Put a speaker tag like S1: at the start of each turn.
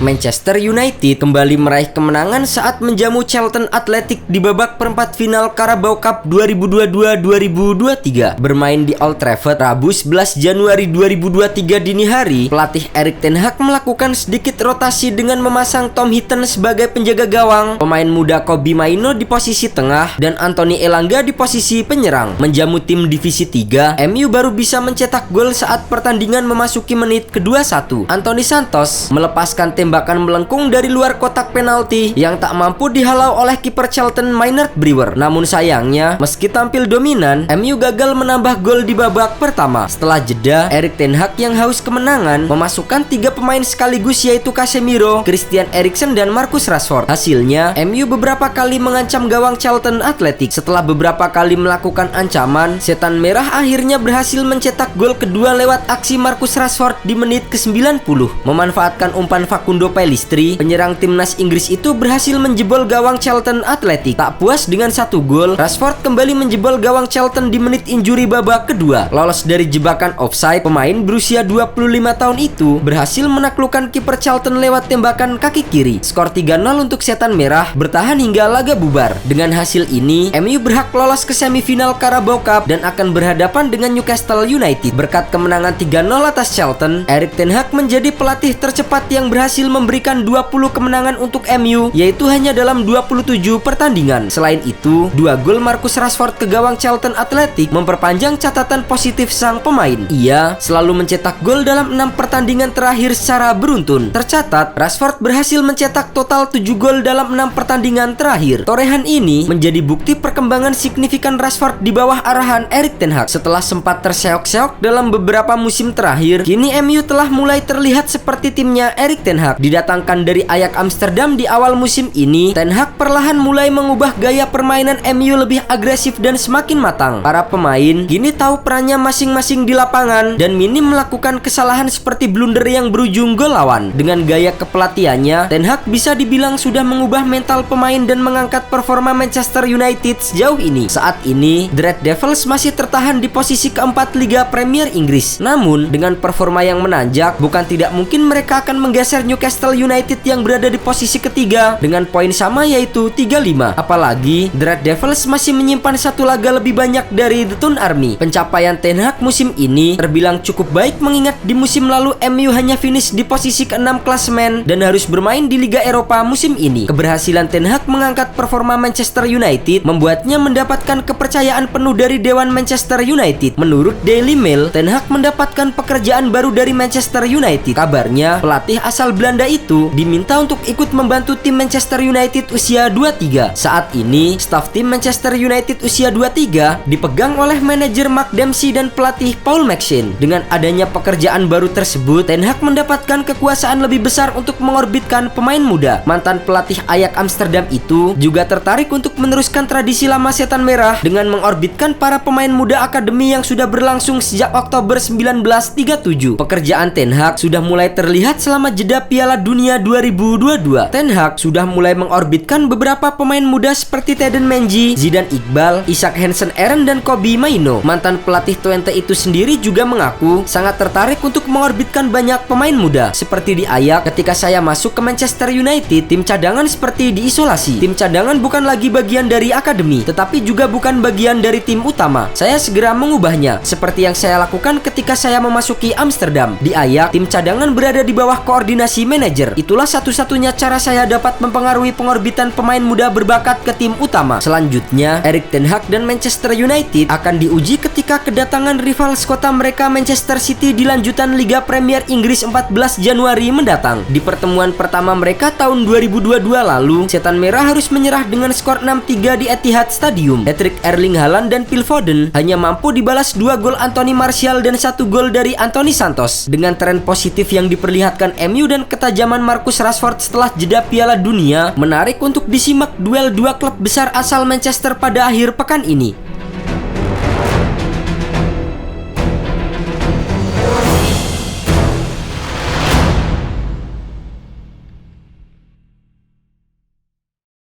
S1: Manchester United kembali meraih kemenangan saat menjamu Charlton Athletic di babak perempat final Carabao Cup 2022-2023. Bermain di Old Trafford Rabu 11 Januari 2023 dini hari, pelatih Erik ten Hag melakukan sedikit rotasi dengan memasang Tom Heaton sebagai penjaga gawang, pemain muda Kobbie Mainoo di posisi tengah, dan Anthony Elanga di posisi penyerang. Menjamu tim divisi 3, MU baru bisa mencetak gol saat pertandingan memasuki menit ke-21. Anthony Santos melepaskan tembakan melengkung dari luar kotak penalti yang tak mampu dihalau oleh kiper Charlton Maynard Brewer. Namun sayangnya, meski tampil dominan, MU gagal menambah gol di babak pertama. Setelah jeda, Erik ten Hag yang haus kemenangan memasukkan 3 pemain sekaligus, yaitu Casemiro, Christian Eriksen, dan Marcus Rashford. Hasilnya, MU beberapa kali mengancam gawang Charlton Athletic. Setelah beberapa kali melakukan ancaman, Setan Merah akhirnya berhasil mencetak gol kedua lewat aksi Marcus Rashford di menit ke-90. Memanfaatkan umpan Facundo Pellistri, penyerang timnas Inggris itu berhasil menjebol gawang Charlton Athletic. Tak puas dengan 1 gol, Rashford kembali menjebol gawang Charlton di menit injuri babak kedua. Lolos dari jebakan offside, pemain berusia 25 tahun itu berhasil menaklukkan kiper Charlton lewat tembakan kaki kiri. Skor 3-0 untuk Setan Merah bertahan hingga laga bubar. Dengan hasil ini, MU berhak lolos ke semifinal Carabao Cup dan akan berhadapan dengan Newcastle United. Berkat kemenangan 3-0 atas Charlton, Erik ten Hag menjadi pelatih tercepat yang berhasil memberikan 20 kemenangan untuk MU, yaitu hanya dalam 27 pertandingan. Selain itu, 2 gol Marcus Rashford ke gawang Charlton Athletic memperpanjang catatan positif sang pemain. Ia selalu mencetak gol dalam 6 pertandingan terakhir secara beruntun. Tercatat, Rashford berhasil mencetak total 7 gol dalam 6 pertandingan terakhir. Torehan ini menjadi bukti perkembangan signifikan Rashford di bawah arahan Erik ten Hag. Setelah sempat terseok-seok dalam beberapa musim terakhir, kini MU telah mulai terlihat seperti timnya Erik ten Hag. Didatangkan dari Ajax Amsterdam di awal musim ini, ten Hag perlahan mulai mengubah gaya permainan MU lebih agresif dan semakin matang. Para pemain kini tahu perannya masing-masing di lapangan dan minim melakukan kesalahan seperti blunder yang berujung gol lawan. Dengan gaya kepelatihannya, ten Hag bisa dibilang sudah mengubah mental pemain dan mengangkat performa Manchester United sejauh ini. Saat ini, The Red Devils masih tertahan di posisi keempat Liga Premier Inggris. Namun, dengan performa yang menanjak, bukan tidak mungkin mereka akan menggeser Newcastle United yang berada di posisi ketiga dengan poin sama, yaitu 35. Apalagi, The Red Devils masih menyimpan 1 laga lebih banyak dari The Toon Army. Pencapaian ten Hag musim ini terbilang cukup baik mengingat di musim lalu MU hanya finish di posisi ke-6 klasemen dan harus bermain di Liga Eropa musim ini. Keberhasilan ten Hag mengangkat performa Manchester United membuatnya mendapatkan kepercayaan penuh dari Dewan Manchester United. Menurut Daily Mail, ten Hag mendapatkan pekerjaan baru dari Manchester United. Kabarnya, pelatih asal Belanda itu diminta untuk ikut membantu tim Manchester United usia 23. Saat ini, staf tim Manchester United usia 23 dipegang oleh manajer Mark Dempsey dan pelatih Paul Maxine. Dengan adanya pekerjaan baru tersebut, ten Hag mendapatkan kekuasaan lebih besar untuk mengorbitkan pemain muda. Mantan pelatih Ajax Amsterdam itu juga tertarik untuk meneruskan tradisi lama Setan Merah dengan mengorbitkan para pemain muda akademi yang sudah berlangsung sejak Oktober 1937. Pekerjaan ten Hag sudah mulai terlihat selama jeda Piala Dunia 2022. Ten Hag sudah mulai mengorbitkan beberapa pemain muda seperti Teden Mengi, Zidane Iqbal, Isaac Hansen-Aaron, dan Kobbie Mainoo. Mantan pelatih Twente itu sendiri juga mengaku sangat tertarik untuk mengorbitkan banyak pemain muda. Seperti di Ajax, ketika saya masuk ke Manchester United, tim cadangan seperti diisolasi. Tim cadangan bukan lagi bagian dari akademi, tetapi juga bukan bagian dari tim utama. Saya segera mengubahnya, seperti yang saya lakukan ketika saya memasuki Amsterdam. Di Ajax, tim cadangan berada di bawah koordinasi manajer. Itulah satu-satunya cara saya dapat mempengaruhi pengorbitan pemain muda berbakat ke tim utama. Selanjutnya, Erik ten Hag dan Manchester United akan diuji ketika kedatangan rival sekota mereka Manchester City di lanjutan Liga Premier Inggris 14 Januari mendatang. Di pertemuan pertama mereka tahun 2022 lalu, Setan Merah harus menyerah dengan skor 6-3 di Etihad Stadium. Hat-trick Erling Haaland dan Phil Foden hanya mampu dibalas 2 gol Anthony Martial dan 1 gol dari Anthony Santos. Dengan tren positif yang diperlihatkan MU dan ketajaman Marcus Rashford setelah jeda Piala Dunia, menarik untuk disimak duel 2 klub besar asal Manchester pada akhir pekan ini.